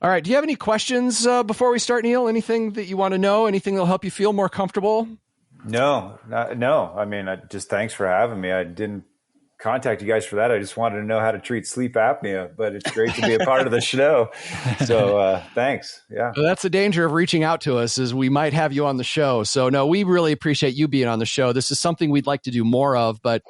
All right. Do you have any questions before we start, Neil? Anything that you want to know? Anything that'll help you feel more comfortable? No. I mean, just thanks for having me. I didn't contact you guys for that. I just wanted to know how to treat sleep apnea, but it's great to be a part of the show. So thanks. Yeah. Well, that's the danger of reaching out to us, is we might have you on the show. So no, we really appreciate you being on the show. This is something we'd like to do more of, but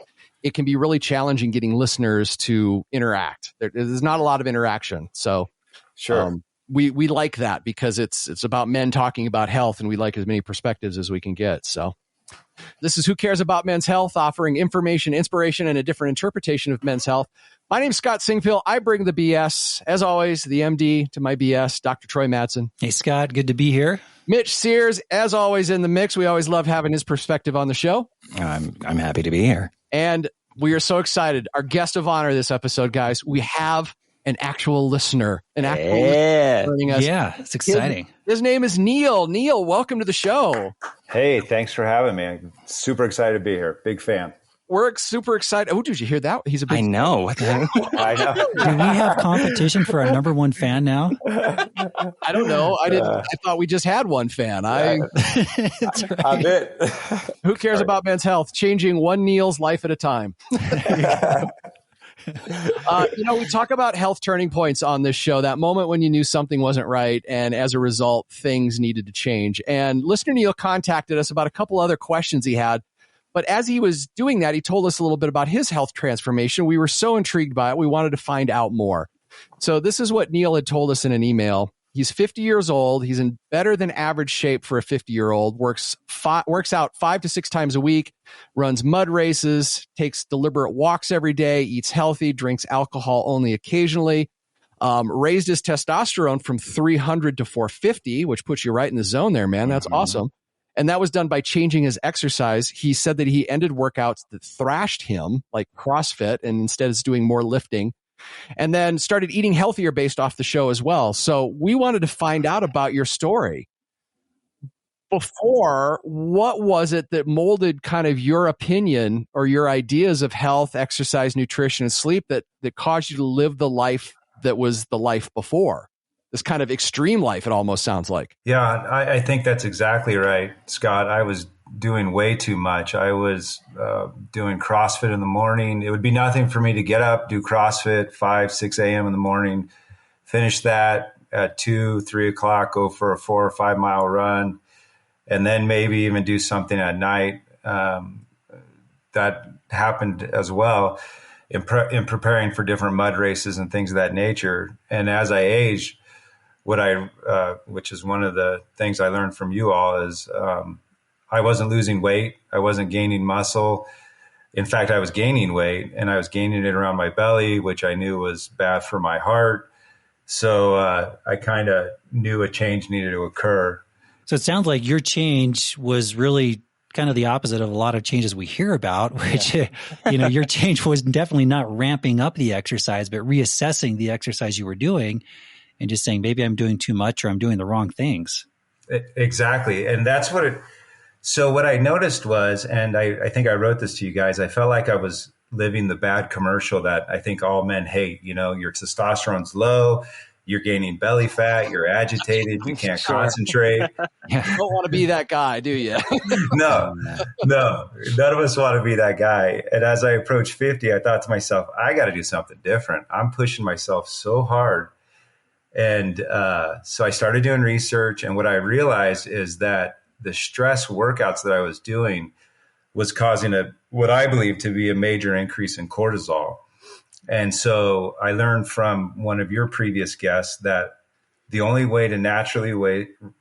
it can be really challenging getting listeners to interact. There's not a lot of interaction. So sure. We like that because it's about men talking about health, and we like as many perspectives as we can get. So this is Who Cares About Men's Health, offering information, inspiration, and a different interpretation of men's health. My name's Scott Singfield. I bring the BS. As always, the MD to my BS, Dr. Troy Madsen. Hey, Scott. Good to be here. Mitch Sears, as always, in the mix. We always love having his perspective on the show. I'm happy to be here. And we are so excited. Our guest of honor this episode, guys, we have an actual listener. Listener joining us. Yeah, it's exciting. His name is Neil. Neil, welcome to the show. Hey, thanks for having me. I'm super excited to be here. Big fan. We're super excited. Oh, did you hear that? He's a big I know. What the heck? I know. Do we have competition for our number one fan now? I don't know. I thought we just had one fan. That's right. I'm it. Who cares about men's health? Changing one Neil's life at a time. We talk about health turning points on this show, that moment when you knew something wasn't right, and as a result, things needed to change. And listener Neil contacted us about a couple other questions he had. But as he was doing that, he told us a little bit about his health transformation. We were so intrigued by it, we wanted to find out more. So this is what Neil had told us in an email. He's 50 years old. He's in better than average shape for a 50-year-old, works out 5 to 6 times a week, runs mud races, takes deliberate walks every day, eats healthy, drinks alcohol only occasionally, raised his testosterone from 300 to 450, which puts you right in the zone there, man. That's awesome. And that was done by changing his exercise. He said that he ended workouts that thrashed him, like CrossFit, and instead is doing more lifting. And then started eating healthier based off the show as well. So we wanted to find out about your story. Before, what was it that molded kind of your opinion or your ideas of health, exercise, nutrition, and sleep that caused you to live the life that was the life before? This kind of extreme life, it almost sounds like. Yeah, I think that's exactly right, Scott. I was doing way too much. I was doing CrossFit in the morning. It would be nothing for me to get up, do CrossFit 5, 6 a.m. in the morning, finish that at 2, 3 o'clock, go for a 4 or 5 mile run, and then maybe even do something at night. That happened as well in preparing for different mud races and things of that nature. And as I aged, which is one of the things I learned from you all, is I wasn't losing weight. I wasn't gaining muscle. In fact, I was gaining weight, and I was gaining it around my belly, which I knew was bad for my heart. So I kind of knew a change needed to occur. So it sounds like your change was really kind of the opposite of a lot of changes we hear about, which, your change was definitely not ramping up the exercise, but reassessing the exercise you were doing and just saying, maybe I'm doing too much or I'm doing the wrong things. Exactly. And that's so what I noticed was, and I think I wrote this to you guys, I felt like I was living the bad commercial that I think all men hate. Your testosterone's low, you're gaining belly fat, you're agitated, you can't concentrate. You don't want to be that guy, do you? No, none of us want to be that guy. And as I approached 50, I thought to myself, I got to do something different. I'm pushing myself so hard. And so I started doing research, and what I realized is that the stress workouts that I was doing was causing what I believe to be a major increase in cortisol. And so I learned from one of your previous guests that the only way to naturally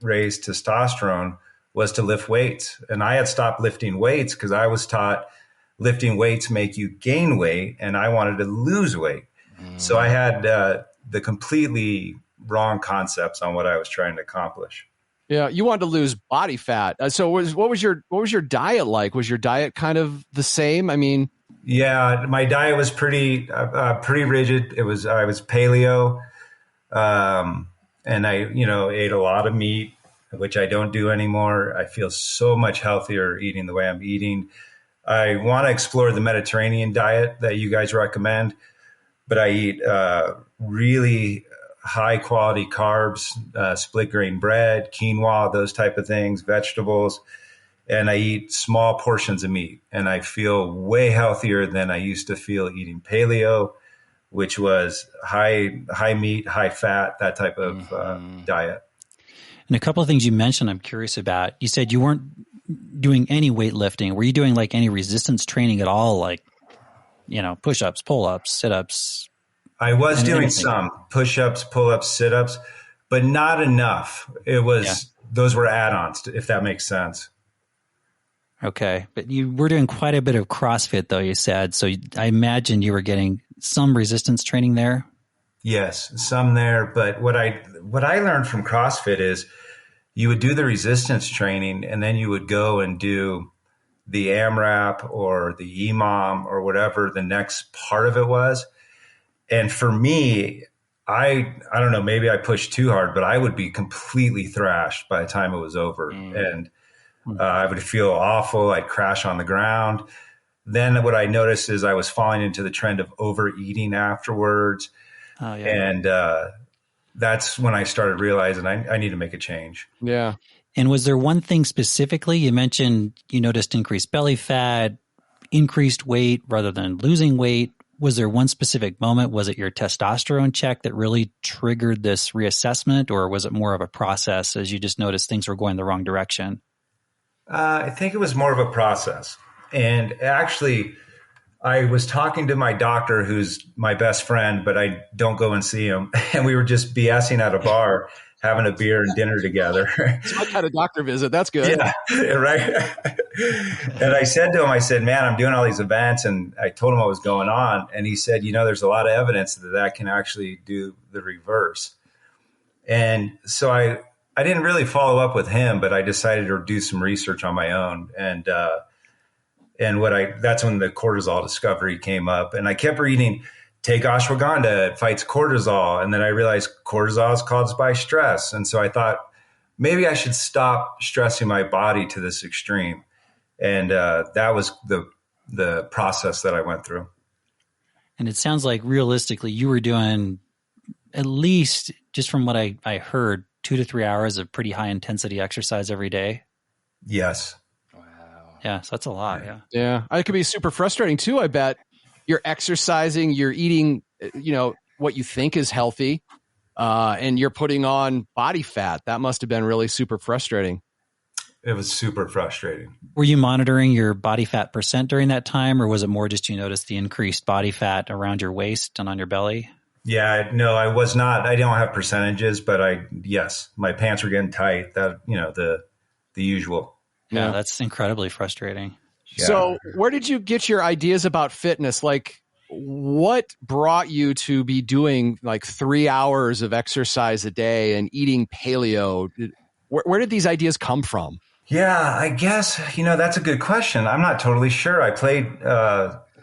raise testosterone was to lift weights. And I had stopped lifting weights because I was taught lifting weights make you gain weight, and I wanted to lose weight. So I had the completely wrong concepts on what I was trying to accomplish. Yeah, you wanted to lose body fat. So what was your diet like? Was your diet kind of the same? I mean, yeah, my diet was pretty rigid. I was paleo, and I ate a lot of meat, which I don't do anymore. I feel so much healthier eating the way I'm eating. I want to explore the Mediterranean diet that you guys recommend, but I eat really high quality carbs, split grain bread, quinoa, those type of things, vegetables. And I eat small portions of meat, and I feel way healthier than I used to feel eating paleo, which was high meat, high fat, that type of diet. And a couple of things you mentioned I'm curious about. You said you weren't doing any weightlifting. Were you doing like any resistance training at all? Like, push-ups, pull-ups, sit-ups? I was doing some push-ups, pull-ups, sit-ups, but not enough. Those were add-ons, if that makes sense. Okay. But you were doing quite a bit of CrossFit, though, you said. So I imagine you were getting some resistance training there. Yes, some there. But what I learned from CrossFit is you would do the resistance training, and then you would go and do the AMRAP or the EMOM or whatever the next part of it was. And for me, I don't know, maybe I pushed too hard, but I would be completely thrashed by the time it was over. And I would feel awful. I'd crash on the ground. Then what I noticed is I was falling into the trend of overeating afterwards. Oh, yeah. And that's when I started realizing I need to make a change. Yeah. And was there one thing specifically? You mentioned you noticed increased belly fat, increased weight rather than losing weight. Was there one specific moment? Was it your testosterone check that really triggered this reassessment, or was it more of a process as you just noticed things were going the wrong direction? I think it was more of a process. And actually, I was talking to my doctor, who's my best friend, but I don't go and see him. And we were just BSing at a bar, having a beer and dinner together. So I had a doctor visit. That's good. Yeah, right. And I said to him, I said, man, I'm doing all these events. And I told him what was going on. And he said, there's a lot of evidence that can actually do the reverse. And so I didn't really follow up with him, but I decided to do some research on my own. And that's when the cortisol discovery came up. And I kept reading, take ashwagandha, it fights cortisol. And then I realized cortisol is caused by stress. And so I thought maybe I should stop stressing my body to this extreme. And that was the process that I went through. And it sounds like realistically you were doing, at least just from what I heard, 2 to 3 hours of pretty high intensity exercise every day. Yes. Wow. Yeah. So that's a lot. Yeah. Yeah. It could be super frustrating too. I bet you're exercising, you're eating, what you think is healthy, and you're putting on body fat. That must've been really super frustrating. It was super frustrating. Were you monitoring your body fat percent during that time, or was it more just you noticed the increased body fat around your waist and on your belly? Yeah, no, I was not. I don't have percentages, but yes, my pants were getting tight. That, the usual. Yeah, that's incredibly frustrating. Yeah. So where did you get your ideas about fitness? Like, what brought you to be doing like 3 hours of exercise a day and eating paleo? Where did these ideas come from? Yeah, I guess, that's a good question. I'm not totally sure. I played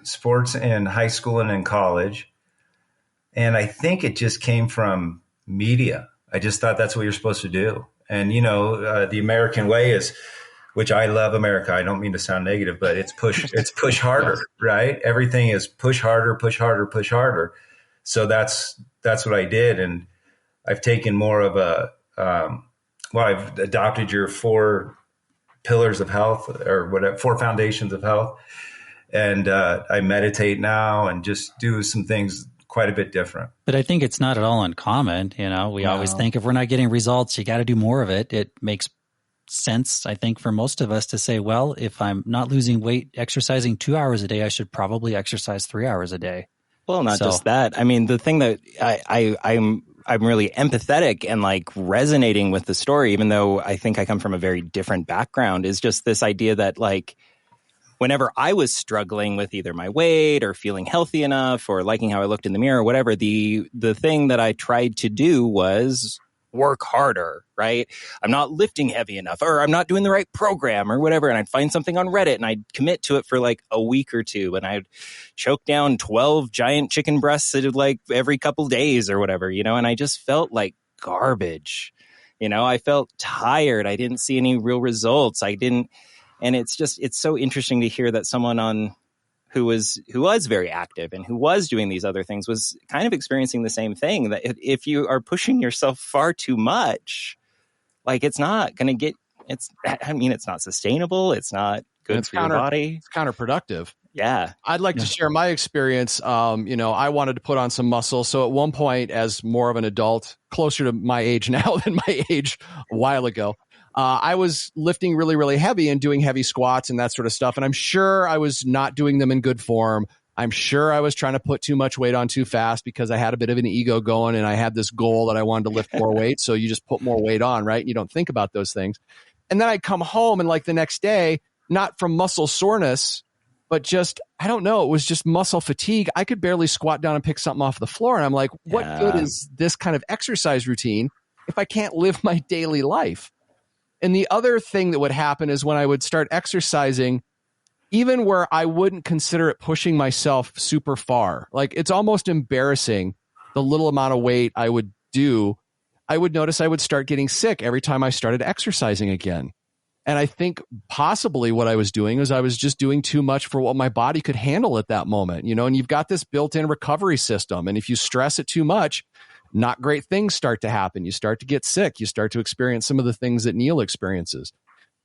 sports in high school and in college. And I think it just came from media. I just thought that's what you're supposed to do. And, the American way is, which I love America. I don't mean to sound negative, but it's push harder, right? Everything is push harder, push harder, push harder. So that's what I did. And I've taken more of I've adopted your 4 pillars of health, or whatever, 4 foundations of health. And I meditate now and just do some things quite a bit different. But I think it's not at all uncommon. We always think if we're not getting results, you got to do more of it. It makes sense, I think, for most of us to say, well, if I'm not losing weight exercising 2 hours a day, I should probably exercise 3 hours a day. Well, not just that. I mean, the thing that I'm really empathetic and like resonating with the story, even though I think I come from a very different background, is just this idea that like, whenever I was struggling with either my weight or feeling healthy enough or liking how I looked in the mirror or whatever, the thing that I tried to do was work harder, right? I'm not lifting heavy enough, or I'm not doing the right program or whatever. And I'd find something on Reddit and I'd commit to it for like a week or two. And I'd choke down 12 giant chicken breasts like every couple days or whatever, and I just felt like garbage. I felt tired. I didn't see any real results. And it's so interesting to hear that someone on who was very active and who was doing these other things was kind of experiencing the same thing, that if you are pushing yourself far too much, like it's not going to it's not sustainable. It's not good for your body. It's counterproductive. Yeah. I'd like to share my experience. I wanted to put on some muscle. So at one point, as more of an adult, closer to my age now than my age a while ago, I was lifting really, really heavy and doing heavy squats and that sort of stuff. And I'm sure I was not doing them in good form. I'm sure I was trying to put too much weight on too fast because I had a bit of an ego going and I had this goal that I wanted to lift more weight. So you just put more weight on, right? You don't think about those things. And then I'd come home and like the next day, not from muscle soreness, but just, I don't know, it was just muscle fatigue. I could barely squat down and pick something off the floor. And I'm like, what good is this kind of exercise routine if I can't live my daily life? And the other thing that would happen is when I would start exercising, even where I wouldn't consider it pushing myself super far, like it's almost embarrassing the little amount of weight I would do, I would notice I would start getting sick every time I started exercising again. And I think possibly what I was doing is I was just doing too much for what my body could handle at that moment, and you've got this built-in recovery system. And if you stress it too much, not great things start to happen. You start to get sick. You start to experience some of the things that Neil experiences.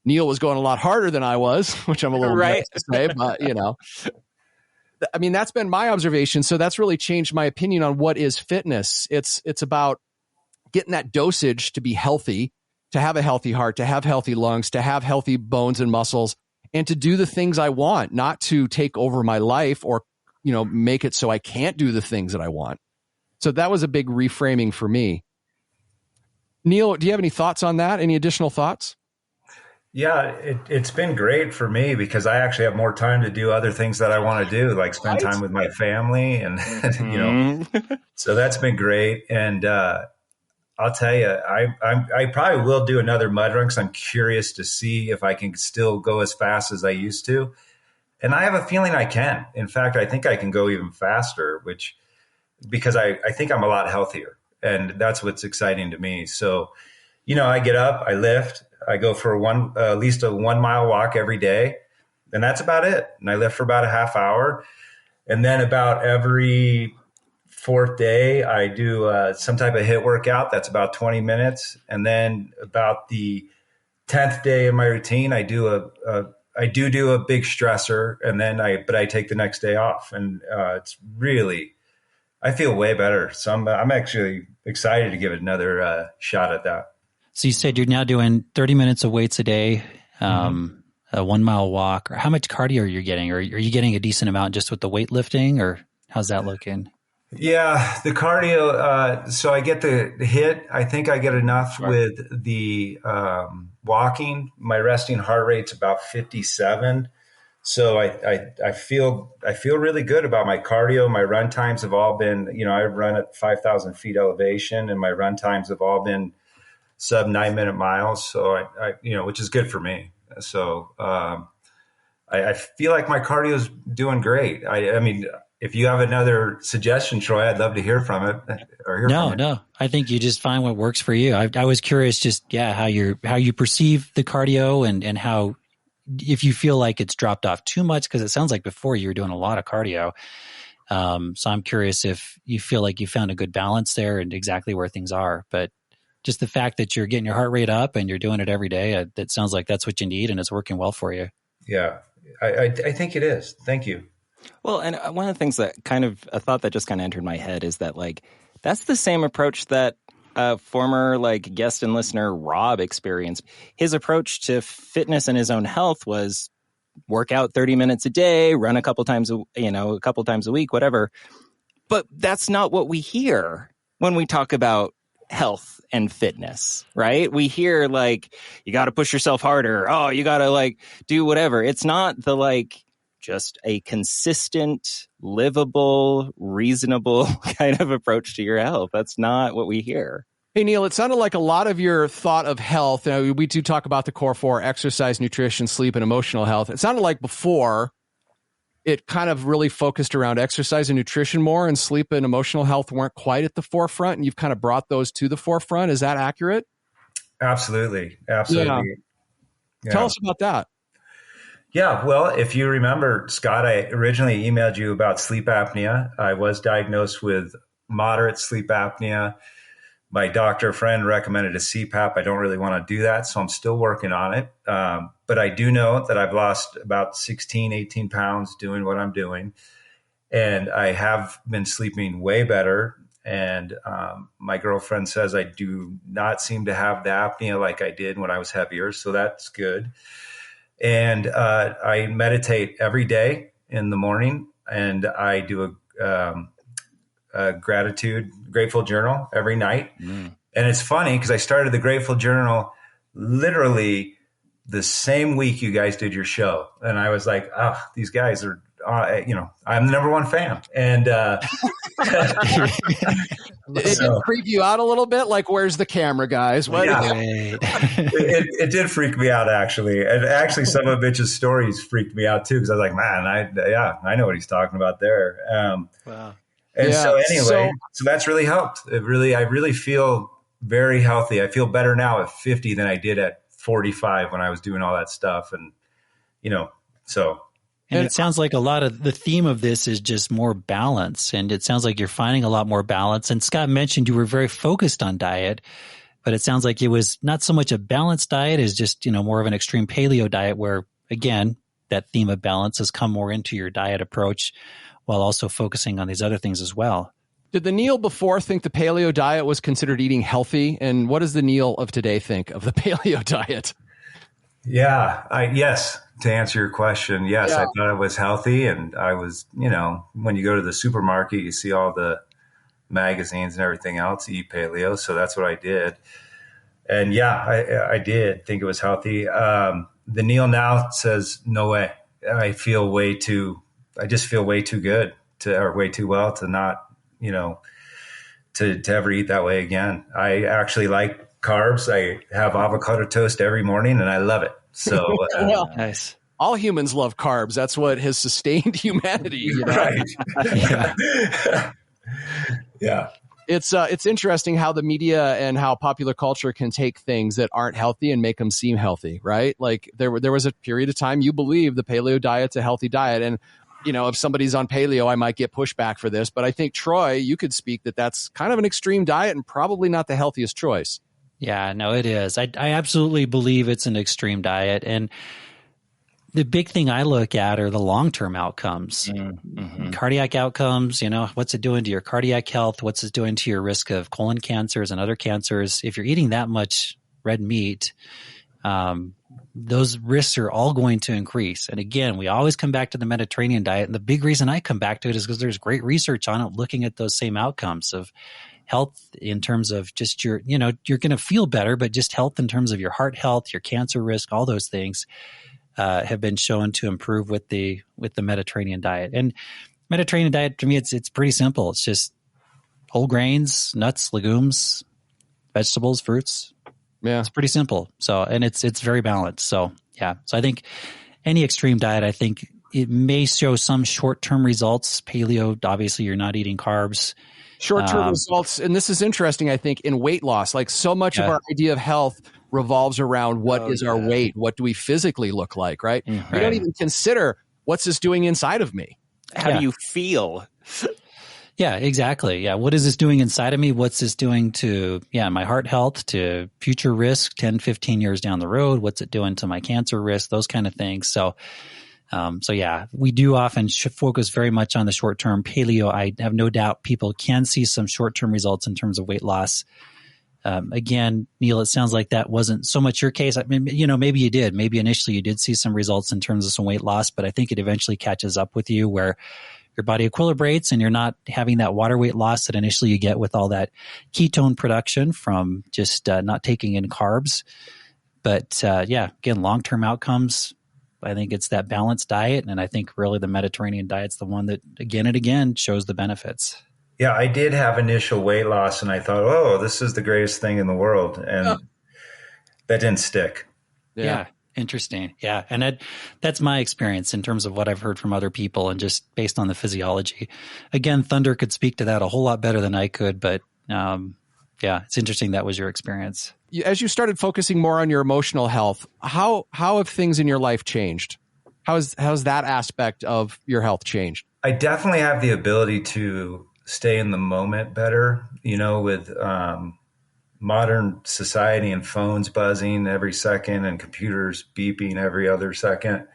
Neil was going a lot harder than I was, which I'm a little embarrassed to say, but I mean, that's been my observation. So that's really changed my opinion on what is fitness. It's about getting that dosage to be healthy, to have a healthy heart, to have healthy lungs, to have healthy bones and muscles, and to do the things I want, not to take over my life or, make it so I can't do the things that I want. So that was a big reframing for me. Neil, do you have any thoughts on that? Any additional thoughts? Yeah, it's been great for me because I actually have more time to do other things that I want to do, like spend time with my family and, so that's been great. And I'll tell you, I probably will do another mud run because I'm curious to see if I can still go as fast as I used to. And I have a feeling I can. In fact, I think I can go even faster, because I think I'm a lot healthier. And that's what's exciting to me. So, I get up, I lift, I go for at least a 1 mile walk every day. And that's about it. And I lift for about a half hour. And then about every fourth day, I do some type of HIIT workout. That's about 20 minutes. And then about the 10th day of my routine, I do a big stressor. And then I take the next day off. And it's really, I feel way better. So I'm actually excited to give it another shot at that. So you said you're now doing 30 minutes of weights a day, a 1 mile walk. Or how much cardio are you getting? Or are you getting a decent amount just with the weightlifting, or how's that looking? Yeah, the cardio. So I get the HIIT. I think I get enough with the walking. My resting heart rate's about 57. So I feel really good about my cardio. My run times have all been, I run at 5,000 feet elevation, and my run times have all been sub 9 minute miles. So I which is good for me. So I feel like my cardio is doing great. I mean, if you have another suggestion, Troy, I'd love to hear from it. No. I think you just find what works for you. I was curious, just how you perceive the cardio and how, if you feel like it's dropped off too much, because it sounds like before you were doing a lot of cardio. So I'm curious if you feel like you found a good balance there and exactly where things are. But just the fact that you're getting your heart rate up and you're doing it every day, that sounds like that's what you need and it's working well for you. Yeah, I think it is. Thank you. Well, and one of the things that a thought that just kind of entered my head is that that's the same approach that former guest and listener Rob experienced. His approach to fitness and his own health was work out 30 minutes a day, run a couple times a week, whatever. But that's not what we hear when we talk about health and fitness, right? We hear you got to push yourself harder. Oh, you got to do whatever. It's not the just a consistent, livable, reasonable kind of approach to your health. That's not what we hear. Hey, Neil, it sounded like a lot of your thought of health. We do talk about the core four: exercise, nutrition, sleep, and emotional health. It sounded like before it kind of really focused around exercise and nutrition more, and sleep and emotional health weren't quite at the forefront, and you've kind of brought those to the forefront. Is that accurate? Absolutely. Yeah. Tell us about that. Yeah, well, if you remember, Scott, I originally emailed you about sleep apnea. I was diagnosed with moderate sleep apnea. My doctor friend recommended a CPAP. I don't really want to do that, so I'm still working on it. But I do know that I've lost about 16, 18 pounds doing what I'm doing. And I have been sleeping way better. And my girlfriend says I do not seem to have the apnea like I did when I was heavier. So that's good. And I meditate every day in the morning, and I do a grateful journal every night. And it's funny because I started the grateful journal literally the same week you guys did your show. And I was like, oh, these guys are, I'm the number one fan. And it did creep you out a little bit. Like, where's the camera, guys? What? Yeah. it did freak me out, actually. And actually, some of Mitch's stories freaked me out, too, because I was like, man, I know what he's talking about there. Wow. And so anyway, so that's really helped. I really feel very healthy. I feel better now at 50 than I did at 45 when I was doing all that stuff. And, so. And it sounds like a lot of the theme of this is just more balance. And it sounds like you're finding a lot more balance. And Scott mentioned you were very focused on diet, but it sounds like it was not so much a balanced diet as just, more of an extreme paleo diet where, again, that theme of balance has come more into your diet approach while also focusing on these other things as well. Did the Neil before think the paleo diet was considered eating healthy? And what does the Neil of today think of the paleo diet? Yeah, yes. To answer your question, yes, I thought it was healthy. And I was, when you go to the supermarket, you see all the magazines and everything else, eat paleo. So that's what I did. And yeah, I did think it was healthy. The Neil now says, no way. I just feel way too good or way too well to not, to ever eat that way again. I actually like carbs. I have avocado toast every morning and I love it. So nice. All humans love carbs. That's what has sustained humanity. Right. Yeah. It's interesting how the media and how popular culture can take things that aren't healthy and make them seem healthy, right? Like there was a period of time you believe the paleo diet's a healthy diet. And, if somebody's on paleo, I might get pushback for this. But I think, Troy, you could speak that that's kind of an extreme diet and probably not the healthiest choice. Yeah, no, it is. I absolutely believe it's an extreme diet. And the big thing I look at are the long-term outcomes, cardiac outcomes, what's it doing to your cardiac health? What's it doing to your risk of colon cancers and other cancers? If you're eating that much red meat, those risks are all going to increase. And again, we always come back to the Mediterranean diet. And the big reason I come back to it is because there's great research on it looking at those same outcomes of health in terms of just you're going to feel better, but just health in terms of your heart health, your cancer risk, all those things have been shown to improve with the Mediterranean diet. And Mediterranean diet, to me, it's pretty simple. It's just whole grains, nuts, legumes, vegetables, fruits. Yeah. It's pretty simple. So, and it's very balanced. So yeah. So I think any extreme diet, I think it may show some short-term results. Paleo, obviously you're not eating carbs. Short-term results. And this is interesting, I think, in weight loss. Like so much of our idea of health revolves around what is our weight? What do we physically look like, right? We don't even consider what's this doing inside of me? How do you feel? Yeah, exactly. Yeah. What is this doing inside of me? What's this doing to, my heart health, to future risk 10, 15 years down the road? What's it doing to my cancer risk? Those kind of things. So we do often focus very much on the short-term paleo. I have no doubt people can see some short-term results in terms of weight loss. Again, Neil, it sounds like that wasn't so much your case. I mean, maybe you did. Maybe initially you did see some results in terms of some weight loss, but I think it eventually catches up with you where your body equilibrates and you're not having that water weight loss that initially you get with all that ketone production from just not taking in carbs. But again, long-term outcomes, I think it's that balanced diet. And I think really the Mediterranean diet's the one that again and again shows the benefits. Yeah, I did have initial weight loss and I thought, oh, this is the greatest thing in the world. And that didn't stick. Yeah. Interesting. Yeah. And that's my experience in terms of what I've heard from other people and just based on the physiology. Again, Thunder could speak to that a whole lot better than I could, but it's interesting that was your experience. As you started focusing more on your emotional health, how have things in your life changed? How's that aspect of your health changed? I definitely have the ability to stay in the moment better, with modern society and phones buzzing every second and computers beeping every other second.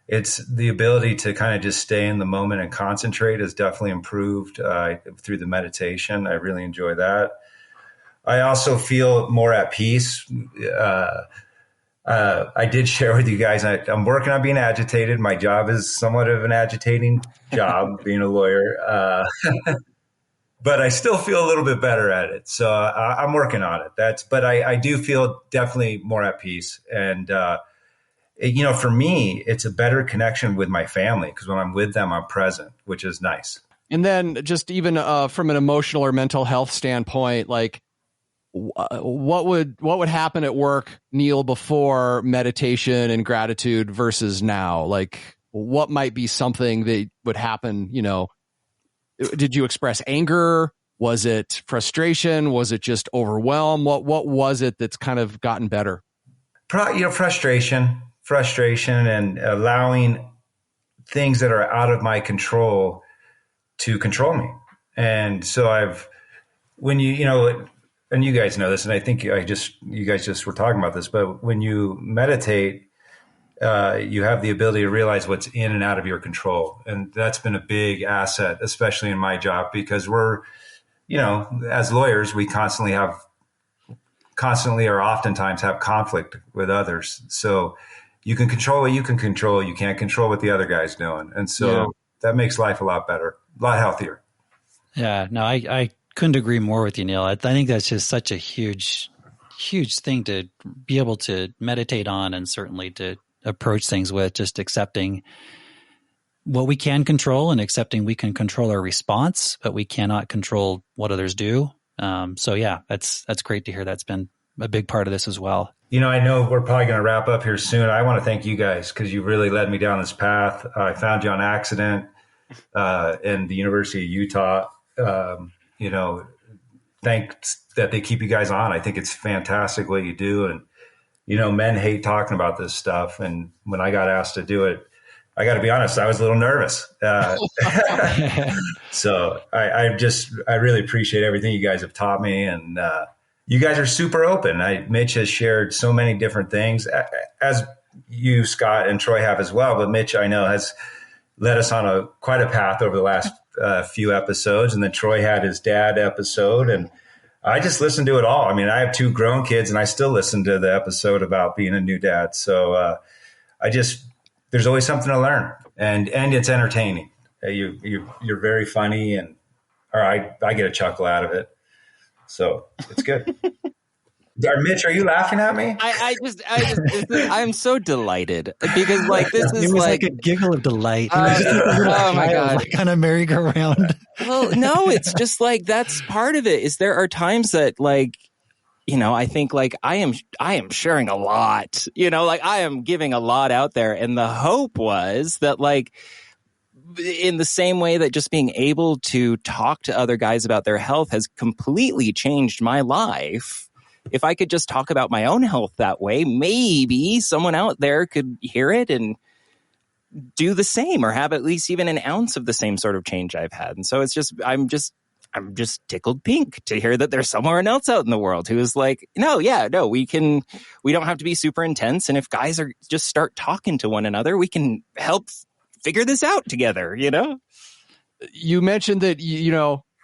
It's the ability to kind of just stay in the moment and concentrate has definitely improved through the meditation. I really enjoy that. I also feel more at peace. I did share with you guys, I'm working on being agitated. My job is somewhat of an agitating job, being a lawyer. But I still feel a little bit better at it. So I'm working on it. But I do feel definitely more at peace. And, for me, it's a better connection with my family because when I'm with them, I'm present, which is nice. And then just even from an emotional or mental health standpoint, like what would happen at work, Neil, before meditation and gratitude versus now? Like what might be something that would happen, did you express anger? Was it frustration? Was it just overwhelm? What was it that's kind of gotten better? Frustration and allowing things that are out of my control to control me. And so and you guys know this, and I think you guys just were talking about this, but when you meditate, you have the ability to realize what's in and out of your control. And that's been a big asset, especially in my job, because we're, as lawyers, we constantly or oftentimes have conflict with others. So you can control what you can control. You can't control what the other guy's doing. And so that makes life a lot better, a lot healthier. Yeah, no, I couldn't agree more with you, Neil. I think that's just such a huge thing to be able to meditate on, and certainly to approach things with, just accepting what we can control and accepting we can control our response, but we cannot control what others do. So yeah, that's great to hear. That's been a big part of this as well. I know we're probably going to wrap up here soon. I want to thank you guys because you really led me down this path. I found you on accident in the University of Utah. Thanks that they keep you guys on. I think it's fantastic what you do. And, men hate talking about this stuff. And when I got asked to do it, I got to be honest, I was a little nervous. So I really appreciate everything you guys have taught me. And you guys are super open. Mitch has shared so many different things, as you, Scott, and Troy have as well. But Mitch, I know, has led us on quite a path over the last few episodes. And then Troy had his dad episode, and I just listened to it all. I mean, I have 2 grown kids and I still listen to the episode about being a new dad. So there's always something to learn, and it's entertaining. You're very funny, or I get a chuckle out of it. So it's good. Mitch, are you laughing at me? I'm so delighted because this is it was like a giggle of delight. Oh my God. Like on a merry-go-round. Well, no, it's just that's part of it. Is there are times that I think I am sharing a lot, I am giving a lot out there. And the hope was that in the same way that just being able to talk to other guys about their health has completely changed my life. If I could just talk about my own health that way, maybe someone out there could hear it and do the same, or have at least even an ounce of the same sort of change I've had. And so I'm just tickled pink to hear that there's someone else out in the world who is we don't have to be super intense. And if guys are just start talking to one another, we can help figure this out together, You mentioned that,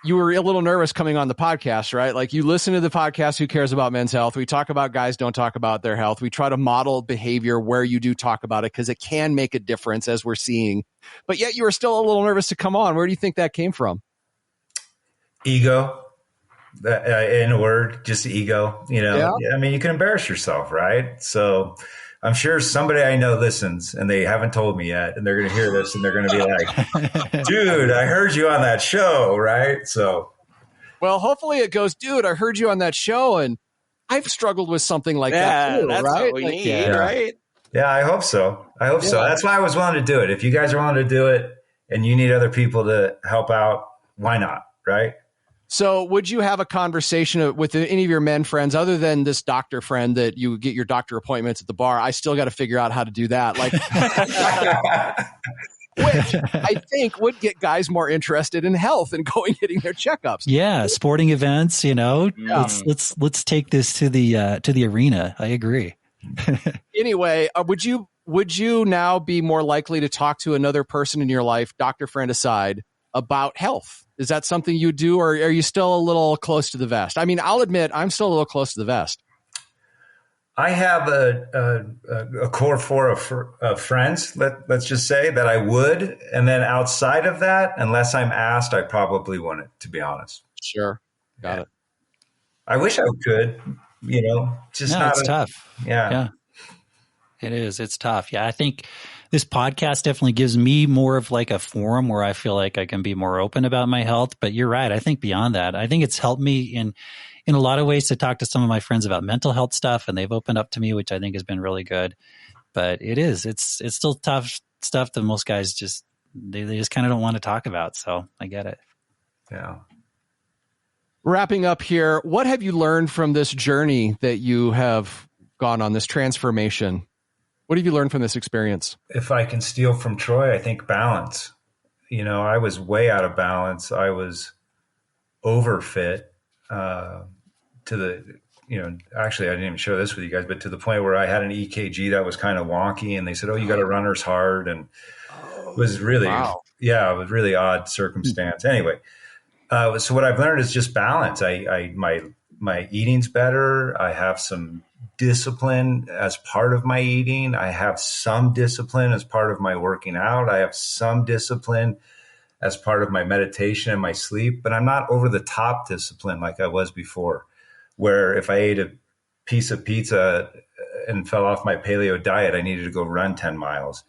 you were a little nervous coming on the podcast, right? Like you listen to the podcast, Who Cares About Men's Health? We talk about guys don't talk about their health. We try to model behavior where you do talk about it because it can make a difference, as we're seeing. But yet you were still a little nervous to come on. Where do you think that came from? Ego. In a word, just ego. Yeah. I mean, you can embarrass yourself, right? So I'm sure somebody I know listens and they haven't told me yet, and they're going to hear this and they're going to be like, dude, I heard you on that show, right? So, well, hopefully it goes, dude, I heard you on that show and I've struggled with something like that too, that's right? What we need, right? Yeah, I hope so. So. That's why I was willing to do it. If you guys are willing to do it and you need other people to help out, why not, right? So would you have a conversation with any of your men friends other than this doctor friend that you get your doctor appointments at the bar? I still got to figure out how to do that. Like, which I think would get guys more interested in health and getting their checkups. Yeah. Sporting events, let's take this to the arena. I agree. Anyway, would you now be more likely to talk to another person in your life, doctor friend aside, about health? Is that something you do, or are you still a little close to the vest? I mean, I'll admit I'm still a little close to the vest. I have a core four of friends, let's just say, that I would. And then outside of that, unless I'm asked, I probably wouldn't, to be honest. Sure. Got it. I wish I could, it's tough. Yeah. It is. It's tough. Yeah. I think this podcast definitely gives me more of like a forum where I feel like I can be more open about my health. But you're right. I think beyond that, I think it's helped me in a lot of ways to talk to some of my friends about mental health stuff, and they've opened up to me, which I think has been really good. But it's still tough stuff that most guys they just kind of don't want to talk about. So I get it. Yeah. Wrapping up here, what have you learned from this journey that you have gone on, this transformation? What have you learned from this experience? If I can steal from Troy, I think balance. I was way out of balance. I was overfit actually, I didn't even share this with you guys, but to the point where I had an EKG that was kind of wonky, and they said, "Oh, you got a runner's heart," and it was really, it was really odd circumstance. Anyway, so what I've learned is just balance. My eating's better. I have some discipline as part of my eating. I have some discipline as part of my working out. I have some discipline as part of my meditation and my sleep, but I'm not over the top discipline like I was before, where if I ate a piece of pizza and fell off my paleo diet, I needed to go run 10 miles.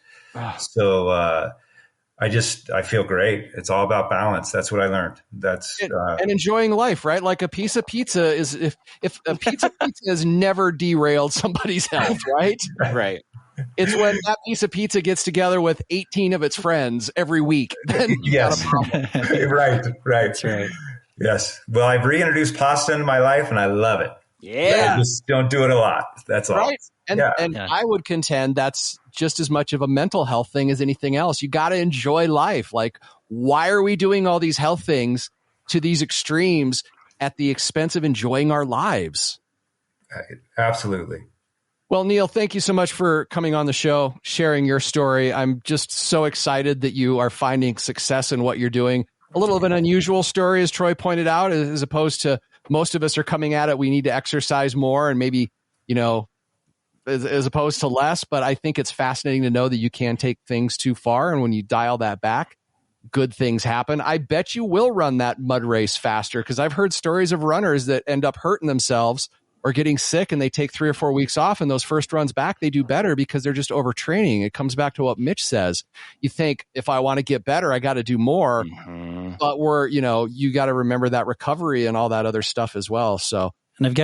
So, I feel great. It's all about balance. That's what I learned. And enjoying life, right? Like a piece of pizza is, if a piece of pizza has never derailed somebody's health, right? Right. It's when that piece of pizza gets together with 18 of its friends every week. Then yes. Right. That's right. Yes. Well, I've reintroduced pasta into my life and I love it. Yeah. I just don't do it a lot. That's all. Right. And I would contend that's just as much of a mental health thing as anything else. You got to enjoy life. Like, why are we doing all these health things to these extremes at the expense of enjoying our lives? Absolutely. Well, Neil, thank you so much for coming on the show, sharing your story. I'm just so excited that you are finding success in what you're doing. A little of an unusual story, as Troy pointed out, as opposed to most of us are coming at it. We need to exercise more and maybe, as opposed to less. But I think it's fascinating to know that you can take things too far. And when you dial that back, good things happen. I bet you will run that mud race faster, because I've heard stories of runners that end up hurting themselves or getting sick, and they take 3 or 4 weeks off, and those first runs back, they do better because they're just overtraining. It comes back to what Mitch says. You think, if I want to get better, I got to do more, but you got to remember that recovery and all that other stuff as well. So, and I've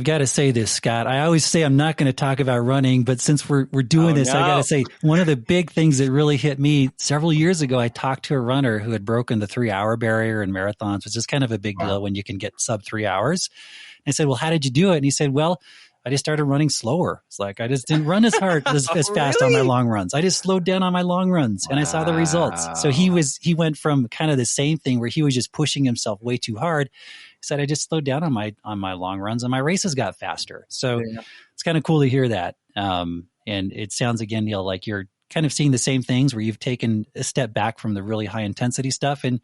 got to say this, Scott, I always say I'm not going to talk about running, but since we're doing this, I got to say one of the big things that really hit me several years ago, I talked to a runner who had broken the 3-hour barrier in marathons, which is kind of a big deal when you can get sub 3 hours. I said, "Well, how did you do it?" And he said, "Well, I just started running slower. It's like I just didn't run as hard as fast on my long runs. I just slowed down on my long runs, and I saw the results." So he went from kind of the same thing where he was just pushing himself way too hard. He said, "I just slowed down on my long runs, and my races got faster." So it's kind of cool to hear that. And it sounds, again, Neil, like you're kind of seeing the same things where you've taken a step back from the really high intensity stuff. And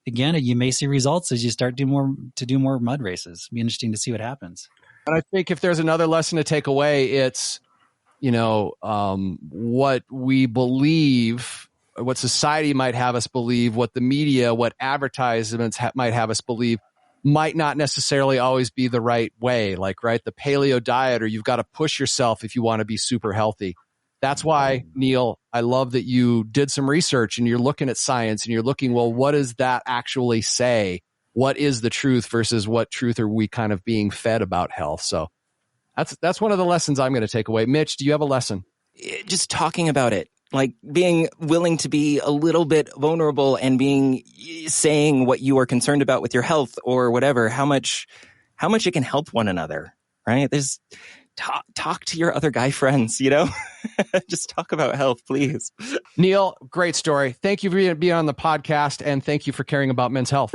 again, you may see results as you start do more mud races. It'll be interesting to see what happens. And I think if there's another lesson to take away, it's, what we believe, what society might have us believe, what the media, what advertisements might have us believe, might not necessarily always be the right way. Like, right, the paleo diet, or you've got to push yourself if you want to be super healthy. That's why, Neil, I love that you did some research and you're looking at science and you're looking, well, what does that actually say? What is the truth versus what truth are we kind of being fed about health? So that's one of the lessons I'm going to take away. Mitch, do you have a lesson? Just talking about it. like being willing to be a little bit vulnerable and saying what you are concerned about with your health or whatever, how much it can help one another, right? There's talk to your other guy friends, just talk about health, please. Neil, great story. Thank you for being on the podcast, and thank you for caring about men's health.